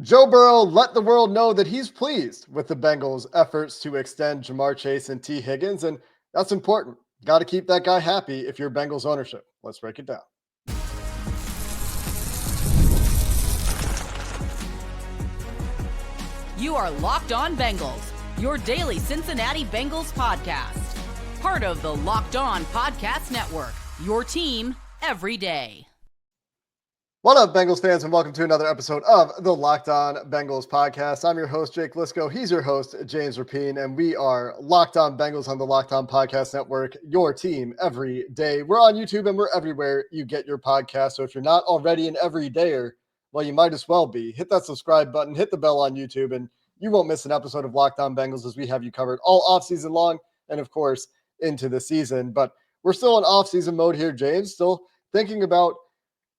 Joe Burrow let the world know that he's pleased with the Bengals' efforts to extend Jamar Chase and T. Higgins, and that's important. Got to keep that guy happy if you're Bengals ownership. Let's break it down. You are Locked On Bengals, your daily Cincinnati Bengals podcast. Part of the Locked On Podcast Network, your team every day. What up, Bengals fans, and welcome to another episode of the Locked On Bengals podcast. I'm your host, Jake Liscow. He's your host, James Rapien, and we are Locked On Bengals on the Locked On Podcast Network, your team every day. We're on YouTube and we're everywhere you get your podcast. So if you're not already an everydayer, well, you might as well be. Hit that subscribe button, hit the bell on YouTube, and you won't miss an episode of Locked On Bengals as we have you covered all offseason long and, of course, into the season. But we're still in offseason mode here, James. Still thinking about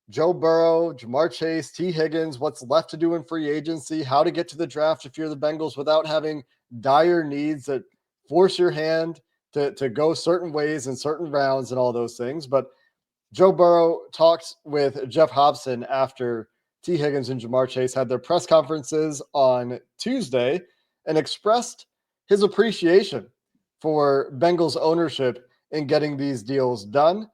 Joe Burrow, Jamar Chase, T. Higgins, what's left to do in free agency, how to get to the draft if you're the Bengals without having dire needs that force your hand to go certain ways in certain rounds and all those things. But Joe Burrow talked with Jeff Hobson after T. Higgins and Jamar Chase had their press conferences on Tuesday and expressed his appreciation for Bengals ownership in getting these deals done.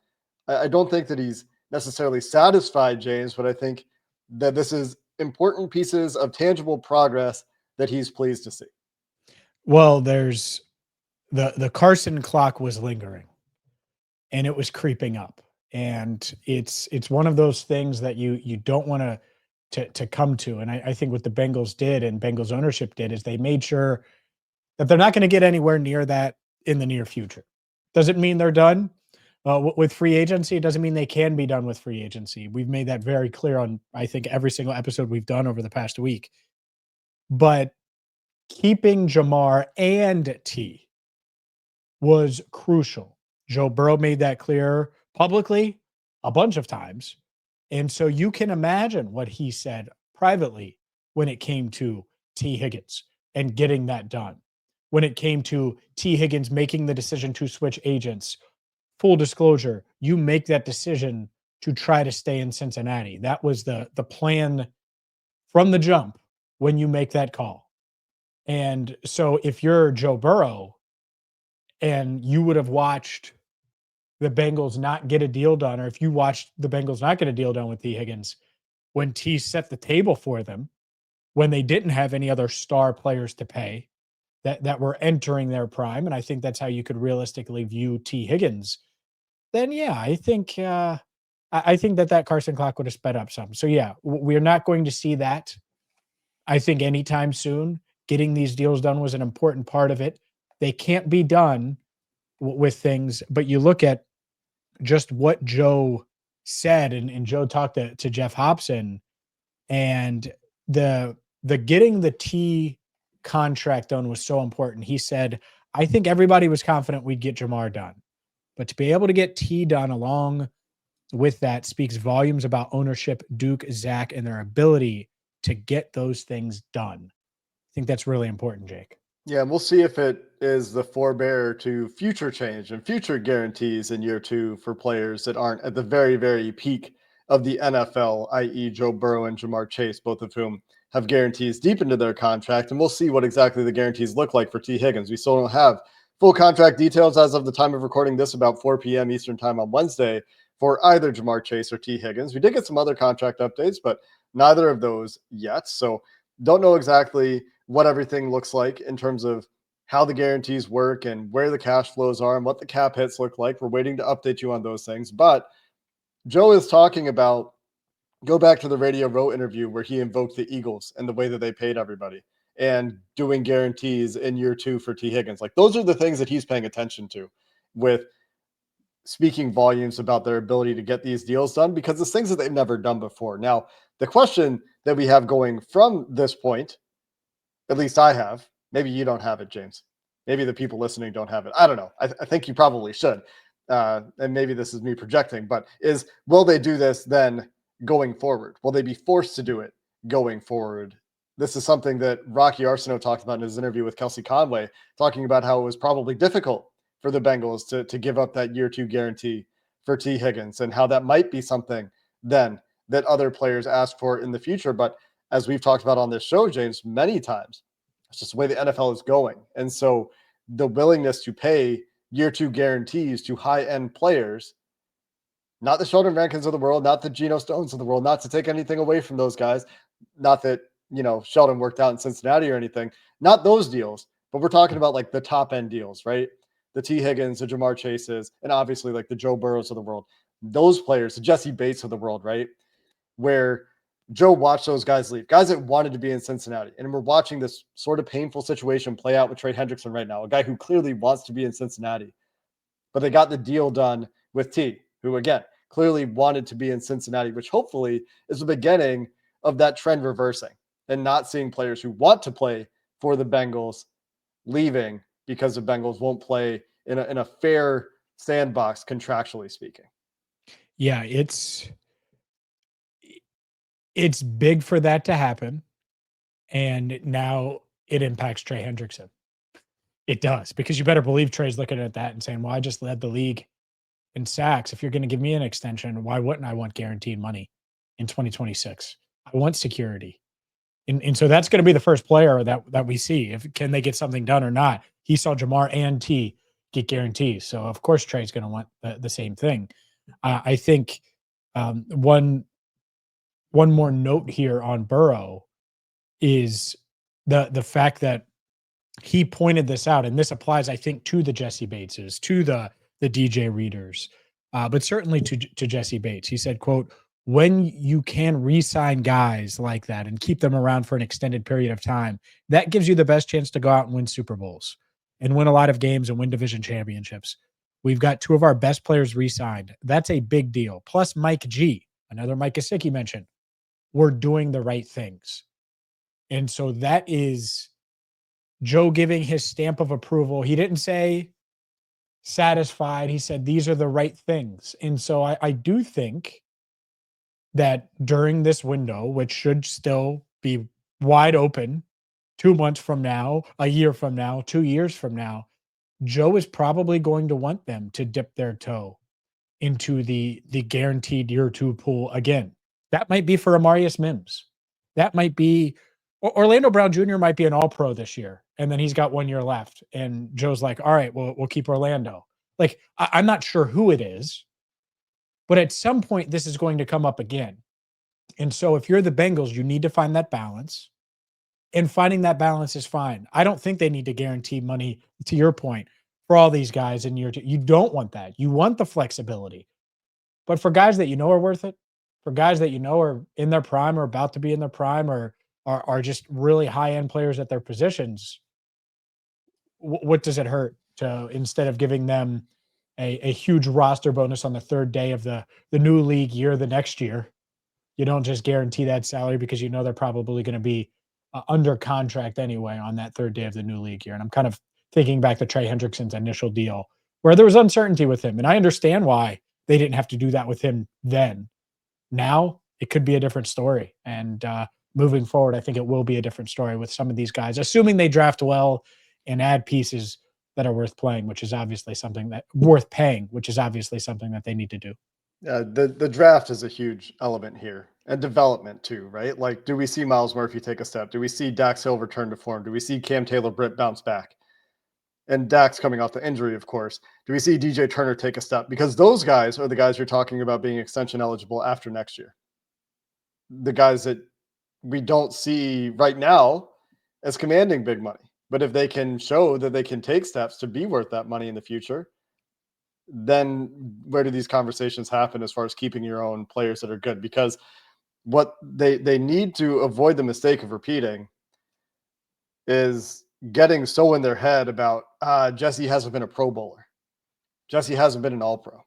I don't think that he's necessarily satisfied, James, but I think that this is important pieces of tangible progress that he's pleased to see. Well, there's the Carson clock was lingering and it was creeping up. And it's one of those things that you don't want to come to. And I think what the Bengals did and Bengals ownership did is they made sure that they're not going to get anywhere near that in the near future. Doesn't mean they're done with free agency. It doesn't mean they can be done with free agency. We've made that very clear on, I think, every single episode we've done over the past week. But keeping Jamar and T was crucial. Joe Burrow made that clear publicly a bunch of times. And so you can imagine what he said privately when it came to T. Higgins and getting that done. When it came to T. Higgins making the decision to switch agents, full disclosure, you make that decision to try to stay in Cincinnati. That was the plan from the jump when you make that call. And so if you're Joe Burrow and you would have watched the Bengals not get a deal done, or if you watched the Bengals not get a deal done with T. Higgins, when T set the table for them, when they didn't have any other star players to pay that were entering their prime, and I think that's how you could realistically view T. Higgins, then yeah, I think that Carson clock would have sped up some. So yeah, we're not going to see that, I think, anytime soon. Getting these deals done was an important part of it. They can't be done with things, but you look at just what Joe said, and Joe talked to Jeff Hobson, and the getting the T contract done was so important. He said, I think everybody was confident we'd get Jamar done, but to be able to get T done along with that speaks volumes about ownership, Duke, Zach, and their ability to get those things done. I think that's really important, Jake. Yeah, and we'll see if it is the forebearer to future change and future guarantees in year two for players that aren't at the very, very peak of the NFL, i.e. Joe Burrow and Jamar Chase, both of whom have guarantees deep into their contract. And we'll see what exactly the guarantees look like for T. Higgins. We still don't have full contract details as of the time of recording this, about 4 p.m. Eastern time on Wednesday, for either Jamar Chase or T. Higgins. We did get some other contract updates, but neither of those yet. So don't know exactly what everything looks like in terms of how the guarantees work and where the cash flows are and what the cap hits look like. We're waiting to update you on those things. But Joe is talking about, go back to the Radio Row interview where he invoked the Eagles and the way that they paid everybody and doing guarantees in year two for T. Higgins. Like, those are the things that he's paying attention to with speaking volumes about their ability to get these deals done, because it's things that they've never done before. Now, the question that we have going from this point, at least I have, maybe you don't have it, James. Maybe the people listening don't have it. I don't know. I think you probably should. And maybe this is me projecting, but is, will they do this then going forward? Will they be forced to do it going forward? This is something that Rocky Arsenault talked about in his interview with Kelsey Conway, talking about how it was probably difficult for the Bengals to give up that year two guarantee for T. Higgins, and how that might be something then that other players ask for in the future. But as we've talked about on this show, James, many times, it's just the way the NFL is going. And so the willingness to pay year two guarantees to high-end players, not the Sheldon Rankins of the world, not the Geno Stones of the world, not to take anything away from those guys, not that, Sheldon worked out in Cincinnati or anything, not those deals, but we're talking about like the top-end deals, right? The T. Higgins, the Jamar Chases, and obviously like the Joe Burrows of the world. Those players, the Jesse Bates of the world, right? Where Joe watched those guys leave, guys that wanted to be in Cincinnati. And we're watching this sort of painful situation play out with Trey Hendrickson right now, a guy who clearly wants to be in Cincinnati. But they got the deal done with T, who, again, clearly wanted to be in Cincinnati, which hopefully is the beginning of that trend reversing and not seeing players who want to play for the Bengals leaving because the Bengals won't play in a fair sandbox, contractually speaking. Yeah, it's big for that to happen. And now it impacts Trey Hendrickson. It does, because you better believe Trey's looking at that and saying, well, I just led the league in sacks. If you're going to give me an extension, why wouldn't I want guaranteed money in 2026? I want security. And so that's going to be the first player that we see. Can they get something done or not? He saw Jamar and T get guarantees. So, of course, Trey's going to want the same thing. I think one more note here on Burrow is the fact that he pointed this out, and this applies, I think, to the Jesse Bateses, to the DJ Readers, but certainly to Jesse Bates. He said, quote, when you can re-sign guys like that and keep them around for an extended period of time, that gives you the best chance to go out and win Super Bowls and win a lot of games and win division championships. We've got two of our best players re-signed. That's a big deal. Plus Mike G, another Mike Gesicki mentioned. We're doing the right things. And so that is Joe giving his stamp of approval. He didn't say satisfied. He said, these are the right things. And so I do think that during this window, which should still be wide open 2 months from now, a year from now, 2 years from now, Joe is probably going to want them to dip their toe into the guaranteed year two pool again. That might be for Amarius Mims. That might be Orlando Brown Jr. might be an all-pro this year, and then he's got 1 year left. And Joe's like, all right, we'll keep Orlando. Like, I'm not sure who it is, but at some point this is going to come up again. And so if you're the Bengals, you need to find that balance. And finding that balance is fine. I don't think they need to guarantee money, to your point, for all these guys in year two. You don't want that. You want the flexibility. But for guys that you know are worth it, for guys that you know are in their prime or about to be in their prime or are just really high-end players at their positions, what does it hurt to, instead of giving them a huge roster bonus on the third day of the new league year the next year, you don't just guarantee that salary because you know they're probably going to be under contract anyway on that third day of the new league year. And I'm kind of thinking back to Trey Hendrickson's initial deal where there was uncertainty with him. And I understand why they didn't have to do that with him then. Now it could be a different story. And moving forward, I think it will be a different story with some of these guys, assuming they draft well and add pieces that are worth playing, which is obviously something that worth paying, which is obviously something that they need to do. The draft is a huge element here, and development too, right? Like, do we see Miles Murphy take a step? Do we see Dax Hill return to form? Do we see Cam Taylor-Britt bounce back? And Dax coming off the injury, of course. Do we see DJ Turner take a step? Because those guys are the guys you're talking about being extension eligible after next year. The guys that we don't see right now as commanding big money. But if they can show that they can take steps to be worth that money in the future, then where do these conversations happen as far as keeping your own players that are good? Because what they need to avoid the mistake of repeating is getting so in their head about Jesse hasn't been a Pro Bowler. Jesse hasn't been an All-Pro.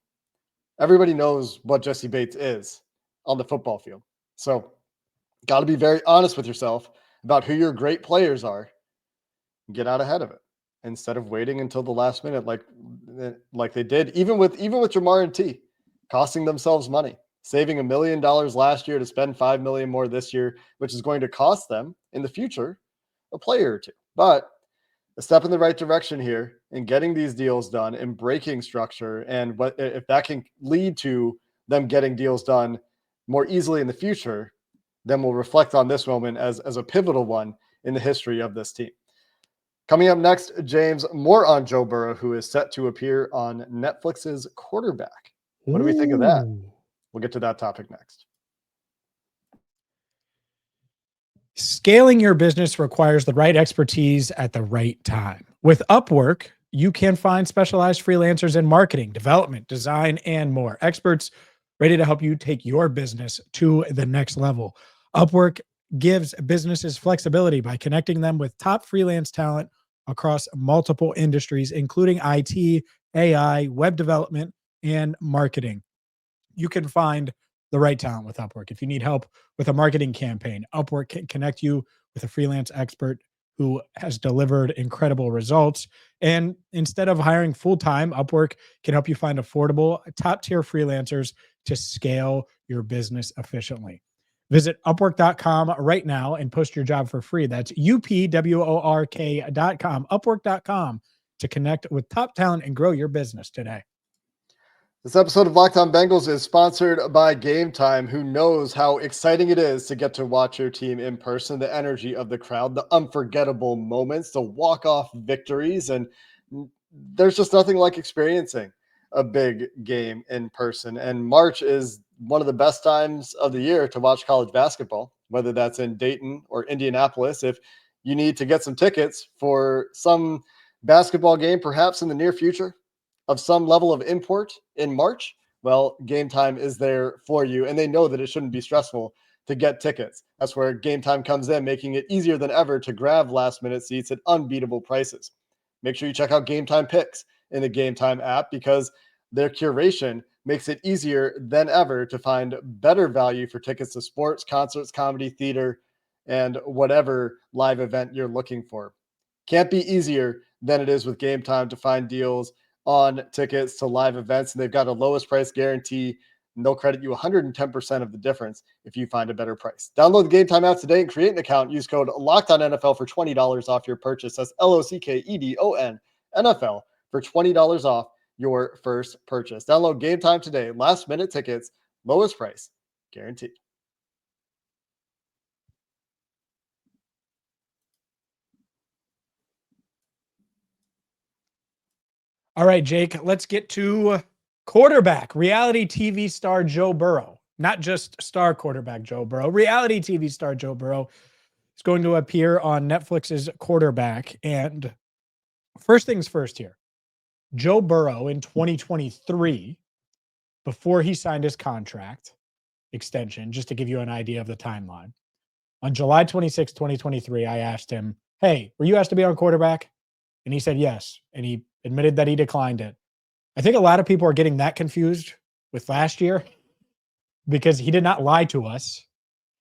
Everybody knows what Jesse Bates is on the football field. So got to be very honest with yourself about who your great players are. Get out ahead of it instead of waiting until the last minute, like they did, even with Jamar and T, costing themselves money, saving $1 million last year to spend $5 million more this year, which is going to cost them in the future a player or two. But a step in the right direction here in getting these deals done and breaking structure, and what if that can lead to them getting deals done more easily in the future, then we'll reflect on this moment as a pivotal one in the history of this team. Coming up next, James, more on Joe Burrow, who is set to appear on Netflix's Quarterback. What do we think of that? Ooh. We'll get to that topic next. Scaling your business requires the right expertise at the right time. With Upwork, you can find specialized freelancers in marketing, development, design, and more. Experts ready to help you take your business to the next level. Upwork gives businesses flexibility by connecting them with top freelance talent across multiple industries, including IT, AI, web development, and marketing. You can find the right talent with Upwork. If you need help with a marketing campaign, Upwork can connect you with a freelance expert who has delivered incredible results. And instead of hiring full-time, Upwork can help you find affordable, top-tier freelancers to scale your business efficiently. Visit Upwork.com right now and post your job for free. That's UPWORK.com, Upwork.com, to connect with top talent and grow your business today. This episode of Locked On Bengals is sponsored by Gametime, who knows how exciting it is to get to watch your team in person, the energy of the crowd, the unforgettable moments, the walk-off victories, and there's just nothing like experiencing a big game in person. And March is one of the best times of the year to watch college basketball, whether that's in Dayton or Indianapolis. If you need to get some tickets for some basketball game, perhaps in the near future, of some level of import in March, well, Gametime is there for you, and they know that it shouldn't be stressful to get tickets. That's where Gametime comes in, making it easier than ever to grab last-minute seats at unbeatable prices. Make sure you check out Gametime Picks in the Gametime app, because their curation makes it easier than ever to find better value for tickets to sports, concerts, comedy, theater, and whatever live event you're looking for. Can't be easier than it is with Gametime to find deals on tickets to live events, and they've got a lowest price guarantee, and they'll credit you 110% of the difference if you find a better price. Download the Gametime app today and create an account. Use code LOCKEDONNFL for $20 off your purchase. That's LOCKEDON NFL for $20 off your first purchase. Download Gametime today. Last minute tickets, lowest price guaranteed. All right, Jake, let's get to quarterback, reality TV star Joe Burrow. Not just star quarterback Joe Burrow, reality TV star Joe Burrow is going to appear on Netflix's Quarterback. And first things first here, Joe Burrow in 2023, before he signed his contract extension, just to give you an idea of the timeline, on July 26, 2023, I asked him, hey, were you asked to be on quarterback? And he said yes. And he admitted that he declined it. I think a lot of people are getting that confused with last year, because he did not lie to us.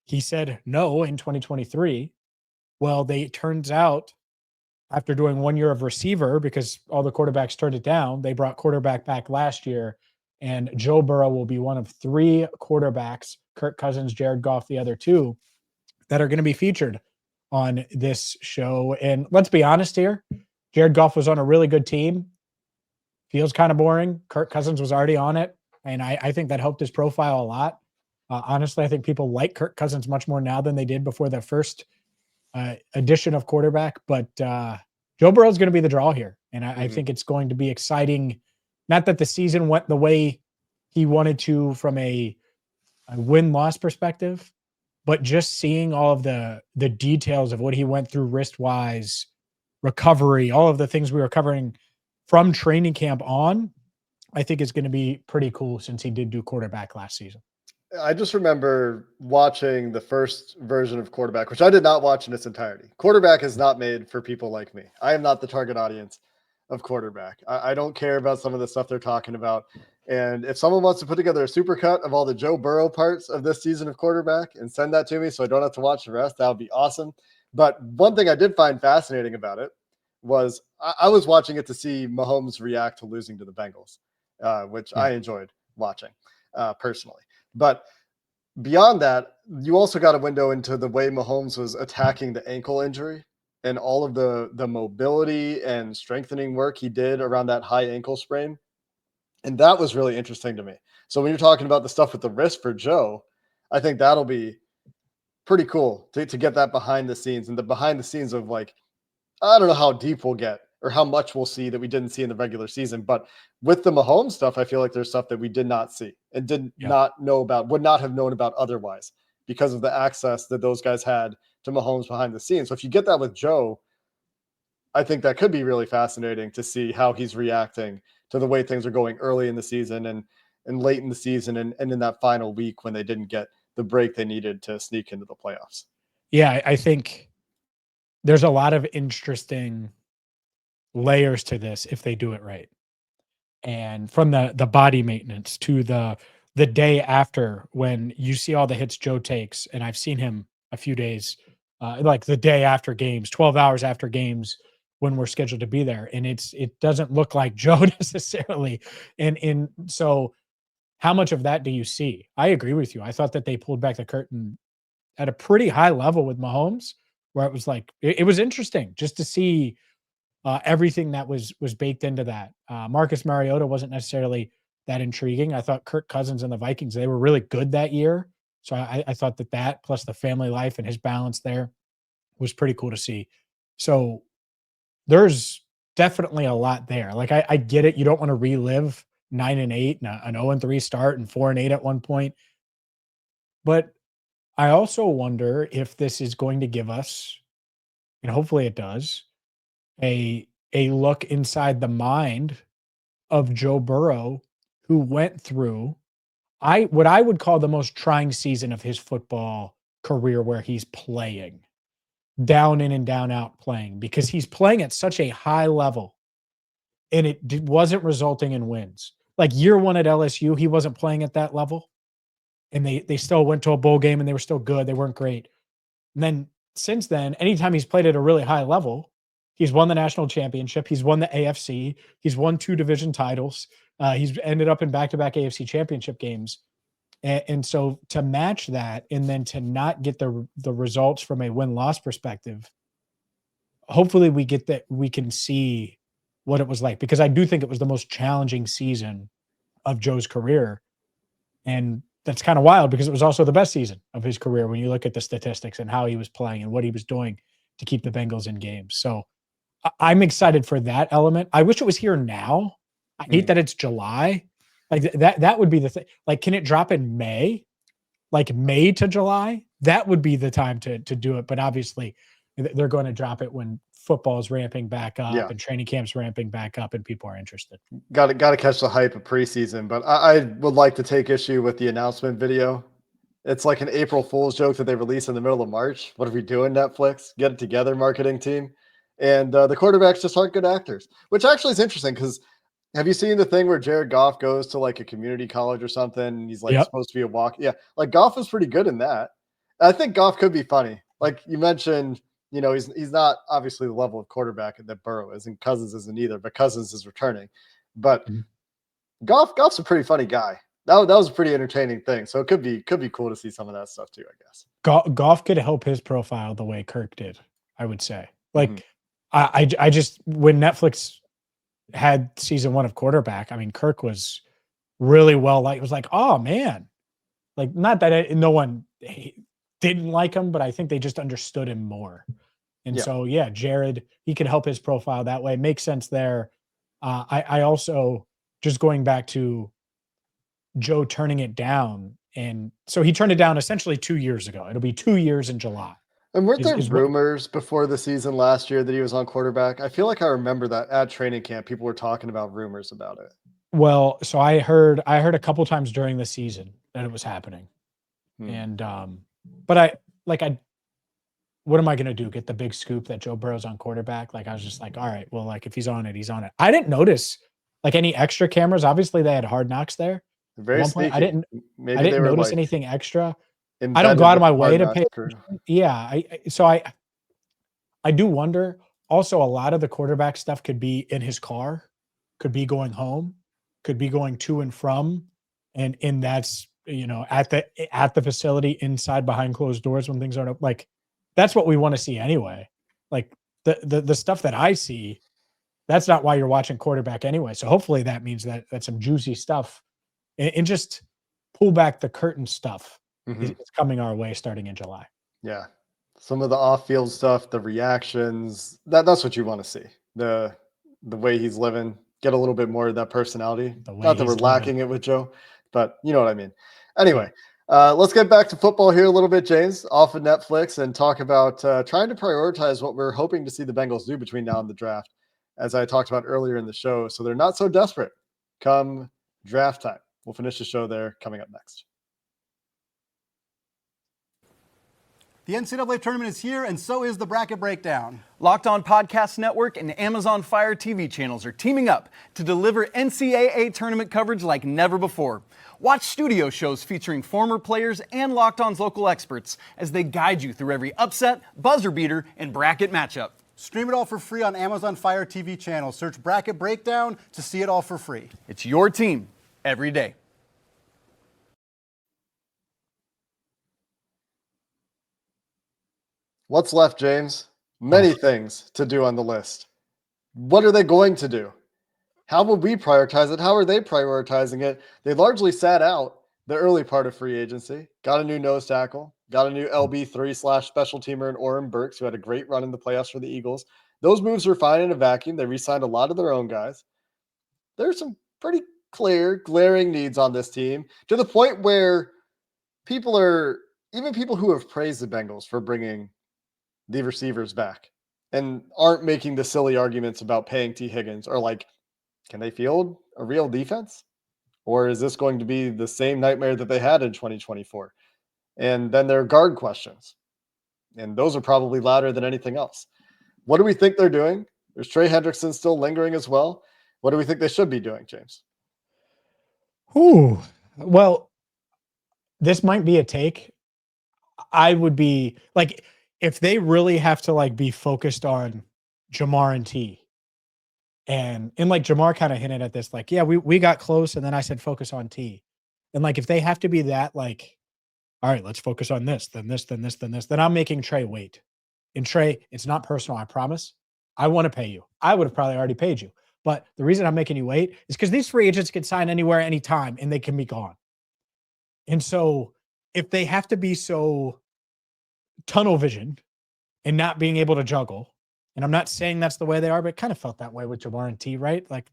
He said no in 2023. Well, turns out after doing 1 year of receiver, because all the quarterbacks turned it down, they brought quarterback back last year. And Joe Burrow will be one of 3 quarterbacks, Kirk Cousins, Jared Goff, the other 2, that are going to be featured on this show. And let's be honest here, Jared Goff was on a really good team. Feels kind of boring. Kirk Cousins was already on it, and I think that helped his profile a lot. Honestly, I think people like Kirk Cousins much more now than they did before the first edition of quarterback. But Joe Burrow is going to be the draw here, and I think it's going to be exciting. Not that the season went the way he wanted to from a win-loss perspective, but just seeing all of the details of what he went through wrist-wise, recovery, all of the things we were covering from training camp on, I think it's going to be pretty cool, since he did do quarterback last season. I just remember watching the first version of Quarterback, which I did not watch in its entirety. Quarterback is not made for people like me. I am not the target audience of Quarterback. I don't care about some of the stuff they're talking about. And if someone wants to put together a supercut of all the Joe Burrow parts of this season of Quarterback and send that to me so I don't have to watch the rest, that would be awesome. But one thing I did find fascinating about it was I was watching it to see Mahomes react to losing to the Bengals, which I enjoyed watching personally. But beyond that, you also got a window into the way Mahomes was attacking the ankle injury and all of the mobility and strengthening work he did around that high ankle sprain. And that was really interesting to me. So when you're talking about the stuff with the wrist for Joe, I think that'll be pretty cool to get that behind the scenes, and the behind the scenes of like, I don't know how deep we'll get or how much we'll see that we didn't see in the regular season. But with the Mahomes stuff, I feel like there's stuff that we did not see and did not know about, would not have known about otherwise because of the access that those guys had to Mahomes behind the scenes. So if you get that with Joe, I think that could be really fascinating to see how he's reacting to the way things are going early in the season and late in the season and in that final week when they didn't get the break they needed to sneak into the playoffs. Yeah, I think there's a lot of interesting layers to this if they do it right. And from the body maintenance to the day after, when you see all the hits Joe takes, and I've seen him a few days, like the day after games, 12 hours after games when we're scheduled to be there, and it doesn't look like Joe necessarily. And so how much of that do you see? I agree with you. I thought that they pulled back the curtain at a pretty high level with Mahomes, where it was like it was interesting just to see everything that was baked into that. Marcus Mariota wasn't necessarily that intriguing. I thought Kirk Cousins and the Vikings, they were really good that year. So I thought that plus the family life and his balance there was pretty cool to see. So there's definitely a lot there. Like I get it. You don't want to relive 9-8 and an 0-3 start and 4-8 at one point. But I also wonder if this is going to give us, and hopefully it does, a look inside the mind of Joe Burrow, who went through what I would call the most trying season of his football career, where he's playing down in and down out playing, because he's playing at such a high level and it wasn't resulting in wins. Like year one at LSU, he wasn't playing at that level, and they still went to a bowl game and they were still good. They weren't great. And then since then, anytime he's played at a really high level, he's won the national championship. He's won the AFC. He's won 2 division titles. He's ended up in back-to-back AFC championship games. And so to match that and then to not get the results from a win-loss perspective, hopefully we get that, we can see what it was like, because I do think it was the most challenging season of Joe's career. And that's kind of wild because it was also the best season of his career when you look at the statistics and how he was playing and what he was doing to keep the Bengals in games. So I'm excited for that element. I wish it was here now. I hate that it's July. Like that would be the thing. Like, can it drop in May? Like May to July? That would be the time to do it. But obviously they're going to drop it when football is ramping back up and training camps ramping back up and people are interested. Got to catch the hype of preseason. But I would like to take issue with the announcement video. It's like an April Fool's joke that they release in the middle of March. What are we doing, Netflix? Get it together, marketing team. And the quarterbacks just aren't good actors, which actually is interesting because have you seen the thing where Jared Goff goes to like a community college or something and he's like supposed to be a walk? Yeah, like Goff is pretty good in that. I think Goff could be funny. Like you mentioned, you know, he's not obviously the level of quarterback that Burrow is, and Cousins isn't either, but Cousins is returning. But Goff's a pretty funny guy. That was a pretty entertaining thing. So it could be cool to see some of that stuff too, I guess. Goff could help his profile the way Kirk did, I would say. Like I just, when Netflix had season 1 of quarterback, I mean, Kirk was really well liked. It was like, oh man, like not that no one didn't like him, but I think they just understood him more. And so, Jared, he could help his profile that way. Makes sense there. I also, just going back to Joe turning it down. And so he turned it down essentially 2 years ago. It'll be 2 years in July. And weren't there rumors before the season last year that he was on quarterback? I feel like I remember that at training camp, people were talking about rumors about it. Well, so I heard a couple times during the season that it was happening. And, but what am I going to do? Get the big scoop that Joe Burrow's on quarterback? Like, I was just like, all right, well, like if he's on it, he's on it. I didn't notice like any extra cameras. Obviously they had Hard Knocks there. Very sneaky. I didn't notice anything extra. I don't go out of my way to pay attention. Yeah. I do wonder also, a lot of the quarterback stuff could be in his car, could be going home, could be going to and from. And that's, you know, at the facility inside behind closed doors when things aren't up. Like, that's what we want to see anyway. Like the stuff that I see, that's not why you're watching quarterback anyway. So hopefully that means that that's some juicy stuff and just pull back the curtain stuff is coming our way starting in July. Yeah. Some of the off-field stuff, the reactions, that's what you want to see. The way he's living, get a little bit more of that personality. The way Not that we're he's living. lacking it with Joe, but you know what I mean. Anyway, let's get back to football here a little bit, James, off of Netflix, and talk about trying to prioritize what we're hoping to see the Bengals do between now and the draft, as I talked about earlier in the show. So they're not so desperate come draft time. We'll finish the show there coming up next. The NCAA tournament is here, and so is the Bracket Breakdown. Locked On Podcast Network and Amazon Fire TV channels are teaming up to deliver NCAA tournament coverage like never before. Watch studio shows featuring former players and Locked On's local experts as they guide you through every upset, buzzer beater, and bracket matchup. Stream it all for free on Amazon Fire TV channel. Search Bracket Breakdown to see it all for free. It's your team every day. What's left, James? Many things to do on the list. What are they going to do? How will we prioritize it? How are they prioritizing it? They largely sat out the early part of free agency, got a new nose tackle, got a new LB3/special teamer in Oren Burks, who had a great run in the playoffs for the Eagles. Those moves were fine in a vacuum. They re-signed a lot of their own guys. There's some pretty clear, glaring needs on this team, to the point where even people who have praised the Bengals for bringing the receivers back and aren't making the silly arguments about paying T. Higgins are like, can they field a real defense? Or is this going to be the same nightmare that they had in 2024? And then there are guard questions. And those are probably louder than anything else. What do we think they're doing? There's Trey Hendrickson still lingering as well. What do we think they should be doing, James? Ooh, well, this might be a take. I would be like, if they really have to like be focused on Jamar and T, and like Jamar kind of hinted at this, like, yeah, we got close, and then I said focus on T. And like, if they have to be that, like, all right, let's focus on this, then this, then this, then this, then I'm making Trey wait. And Trey, it's not personal, I promise. I want to pay you. I would have probably already paid you. But the reason I'm making you wait is because these free agents can sign anywhere, anytime, and they can be gone. And so if they have to be so tunnel vision and not being able to juggle, and I'm not saying that's the way they are, but it kind of felt that way with Jamar and T, right? Like,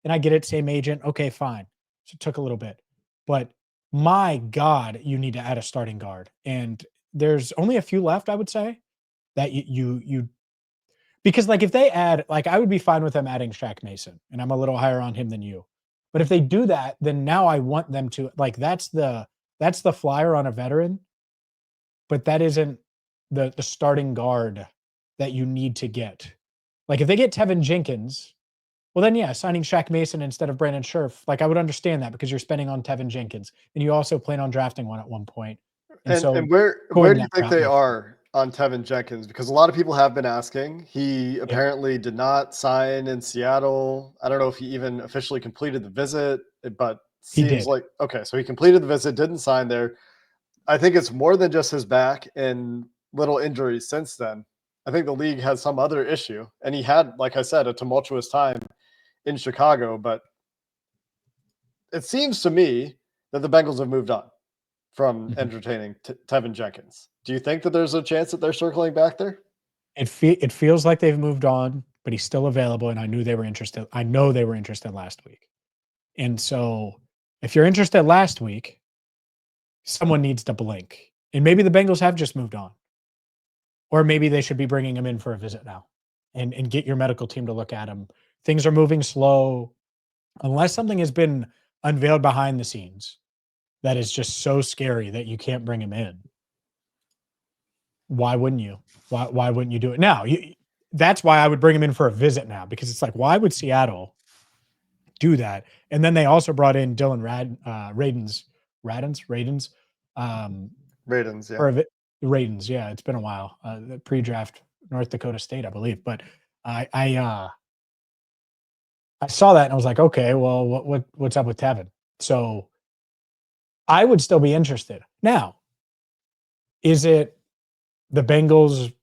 and I get it, same agent. Okay, fine. So it took a little bit. But my God, you need to add a starting guard. And there's only a few left, I would say, that you because like if they add, like I would be fine with them adding Shaq Mason, and I'm a little higher on him than you. But if they do that, then now I want them to, like, that's the flyer on a veteran, but that isn't the starting guard that you need to get. Like if they get Tevin Jenkins, well then yeah, signing Shaq Mason instead of Brandon Scherf, like I would understand that because you're spending on Tevin Jenkins and you also plan on drafting one at one point. And where do you think they are on Tevin Jenkins? Because a lot of people have been asking. He apparently did not sign in Seattle. I don't know if he even officially completed the visit, but seems like, okay, so he completed the visit, didn't sign there. I think it's more than just his back and little injuries since then. I think the league has some other issue. And he had, like I said, a tumultuous time in Chicago. But it seems to me that the Bengals have moved on from entertaining Tevin Jenkins. Do you think that there's a chance that they're circling back there? It feels like they've moved on, but he's still available. And I knew they were interested. I know they were interested last week. And so if you're interested last week, someone needs to blink. And maybe the Bengals have just moved on. Or maybe they should be bringing him in for a visit now and get your medical team to look at him. Things are moving slow. Unless something has been unveiled behind the scenes that is just so scary that you can't bring him in, why wouldn't you? Why wouldn't you do it now? That's why I would bring him in for a visit now, because it's like, why would Seattle do that? And then they also brought in Dylan Radins, yeah. Radins, yeah, it's been a while. The pre-draft North Dakota State, I believe. But I saw that and I was like, okay, well, what's up with Tevin? So I would still be interested. Now, is it the Bengals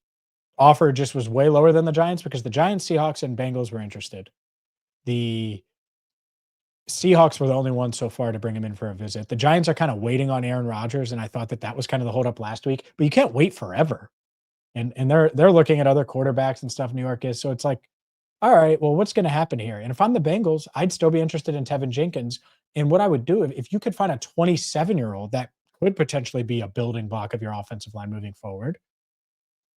offer just was way lower than the Giants? Because the Giants, Seahawks, and Bengals were interested. The Seahawks were the only ones so far to bring him in for a visit. The Giants are kind of waiting on Aaron Rodgers, and I thought that was kind of the holdup last week. But you can't wait forever, and they're looking at other quarterbacks and stuff. New York is, so it's like, all right, well, what's going to happen here? And if I'm the Bengals, I'd still be interested in Tevin Jenkins. And what I would do if you could find a 27-year-old that could potentially be a building block of your offensive line moving forward,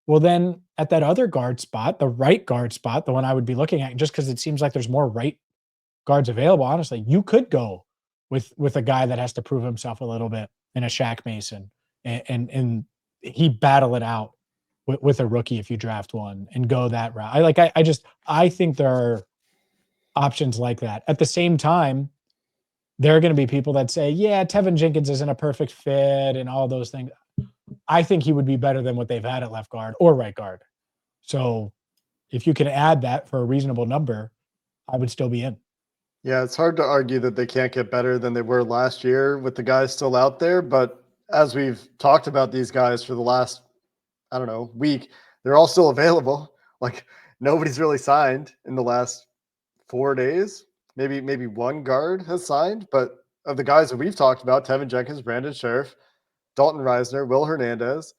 well, then at that other guard spot, the right guard spot, the one I would be looking at, just because it seems like there's more right guards available, honestly, you could go with a guy that has to prove himself a little bit in a Shaq Mason, and he battle it out with a rookie if you draft one and go that route. I think there are options like that. At the same time, there are going to be people that say, yeah, Tevin Jenkins isn't a perfect fit and all those things. I think he would be better than what they've had at left guard or right guard. So if you can add that for a reasonable number, I would still be in. Yeah, it's hard to argue that they can't get better than they were last year with the guys still out there. But as we've talked about these guys for the last, I don't know, week, they're all still available. Like nobody's really signed in the last 4 days. Maybe one guard has signed, but of the guys that we've talked about, Tevin Jenkins, Brandon Sheriff, Dalton Reisner, Will Hernandez,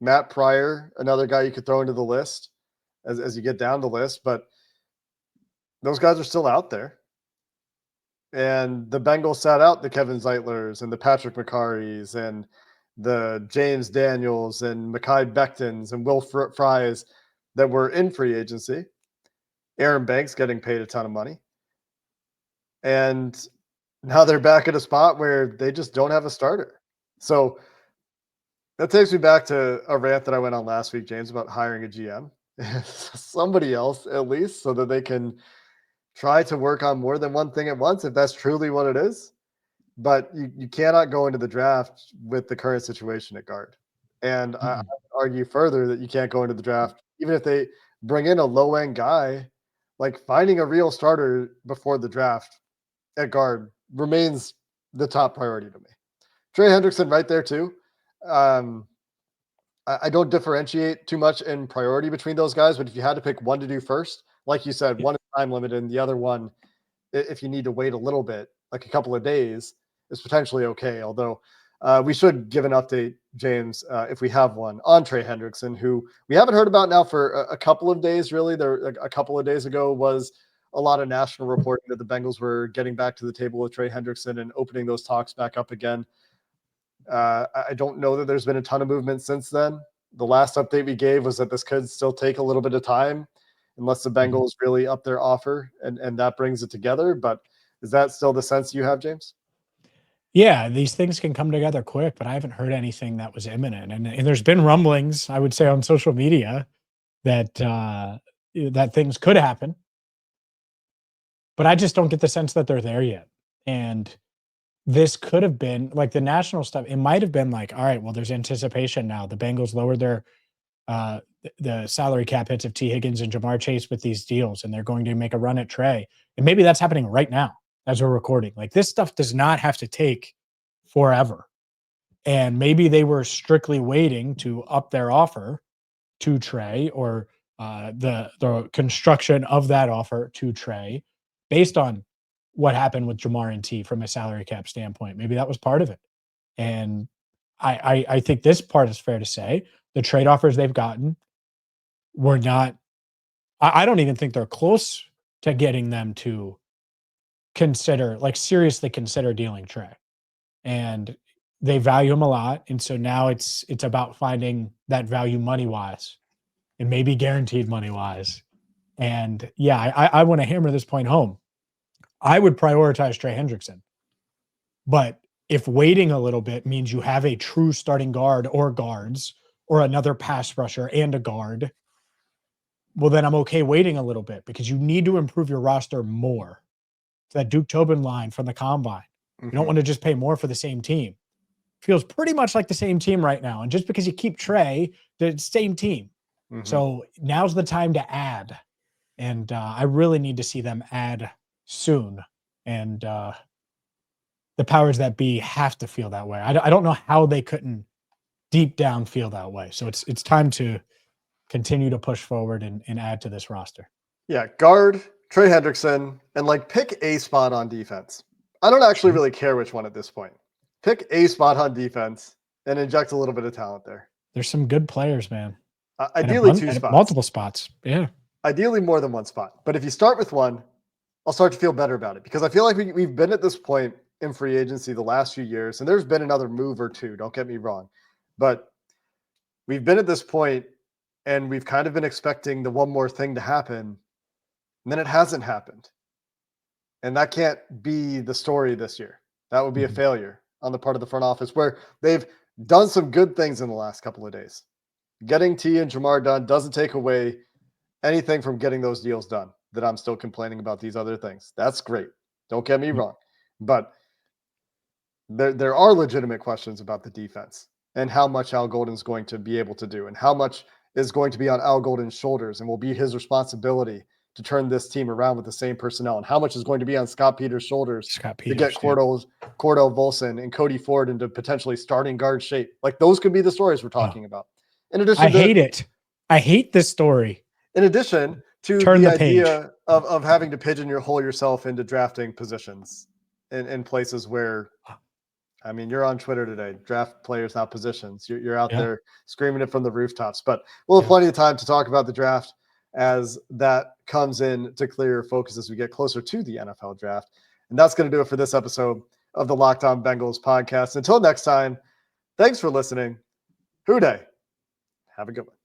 Matt Pryor, another guy you could throw into the list as you get down the list. But those guys are still out there. And the Bengals sat out the Kevin Zeitlers and the Patrick McCarrys and the James Daniels and Mekhi Bectons and Will Fries that were in free agency. Aaron Banks getting paid a ton of money. And now they're back at a spot where they just don't have a starter. So that takes me back to a rant that I went on last week, James, about hiring a GM. Somebody else, at least, so that they can try to work on more than one thing at once, if that's truly what it is. But you cannot go into the draft with the current situation at guard. And I would argue further that you can't go into the draft, even if they bring in a low-end guy, like finding a real starter before the draft at guard remains the top priority to me. Trey Hendrickson right there too. I don't differentiate too much in priority between those guys, but if you had to pick one to do first, like you said, one is time limited and the other one, if you need to wait a little bit, like a couple of days, is potentially okay. Although we should give an update, James, if we have one, on Trey Hendrickson, who we haven't heard about now for a couple of days, really. A couple of days ago was a lot of national reporting that the Bengals were getting back to the table with Trey Hendrickson and opening those talks back up again. I don't know that there's been a ton of movement since then. The last update we gave was that this could still take a little bit of time unless the Bengals really up their offer and that brings it together. But is that still the sense you have, James? Yeah, these things can come together quick, but I haven't heard anything that was imminent. And there's been rumblings, I would say, on social media that that things could happen. But I just don't get the sense that they're there yet. And this could have been like the national stuff. It might have been like, all right, well, there's anticipation now. The Bengals lowered their the salary cap hits of T. Higgins and Jamar Chase with these deals, and they're going to make a run at Trey. And maybe that's happening right now as we're recording. Like this stuff does not have to take forever. And maybe they were strictly waiting to up their offer to Trey or the construction of that offer to Trey based on what happened with Jamar and T from a salary cap standpoint. Maybe that was part of it. And I think this part is fair to say. The trade offers they've gotten were not, I don't even think they're close to getting them to consider, like seriously consider dealing Trey. And they value him a lot. And so now it's about finding that value money-wise and maybe guaranteed money-wise. And yeah, I want to hammer this point home. I would prioritize Trey Hendrickson. But if waiting a little bit means you have a true starting guard or guards or another pass rusher and a guard, well, then I'm okay waiting a little bit because you need to improve your roster more. That Duke Tobin line from the combine. You don't want to just pay more for the same team. Feels pretty much like the same team right now. And just because you keep Trey, the same team. So now's the time to add. And I really need to see them add soon. And the powers that be have to feel that way. I don't know how they couldn't deep down feel that way. So it's time to continue to push forward and add to this roster. Yeah, guard Trey Hendrickson, and like pick a spot on defense. I don't actually really care which one at this point. Pick a spot on defense and inject a little bit of talent there. There's some good players, man. Ideally two spots. Multiple spots. Yeah. Ideally more than one spot. But if you start with one, I'll start to feel better about it because I feel like we've been at this point in free agency the last few years, and there's been another move or two, don't get me wrong. But we've been at this point and we've kind of been expecting the one more thing to happen, and then it hasn't happened. And that can't be the story this year. That would be a failure on the part of the front office where they've done some good things in the last couple of days. Getting T and Jamar done doesn't take away anything from getting those deals done that I'm still complaining about these other things. That's great. Don't get me wrong. But there are legitimate questions about the defense and how much Al Golden's going to be able to do and how much is going to be on Al Golden's shoulders and will be his responsibility to turn this team around with the same personnel, and how much is going to be on Scott Peters' shoulders to get Cordell Volson and Cody Ford into potentially starting guard shape. Like those could be the stories we're talking about. In addition, I hate it. I hate this story. In addition to the idea of having to pigeonhole yourself into drafting positions in places where, I mean, you're on Twitter today, draft players, not positions. You're out there screaming it from the rooftops. But we'll have plenty of time to talk about the draft as that comes in to clearer focus as we get closer to the NFL draft. And that's going to do it for this episode of the Locked On Bengals podcast. Until next time, thanks for listening. Hoo day. Have a good one.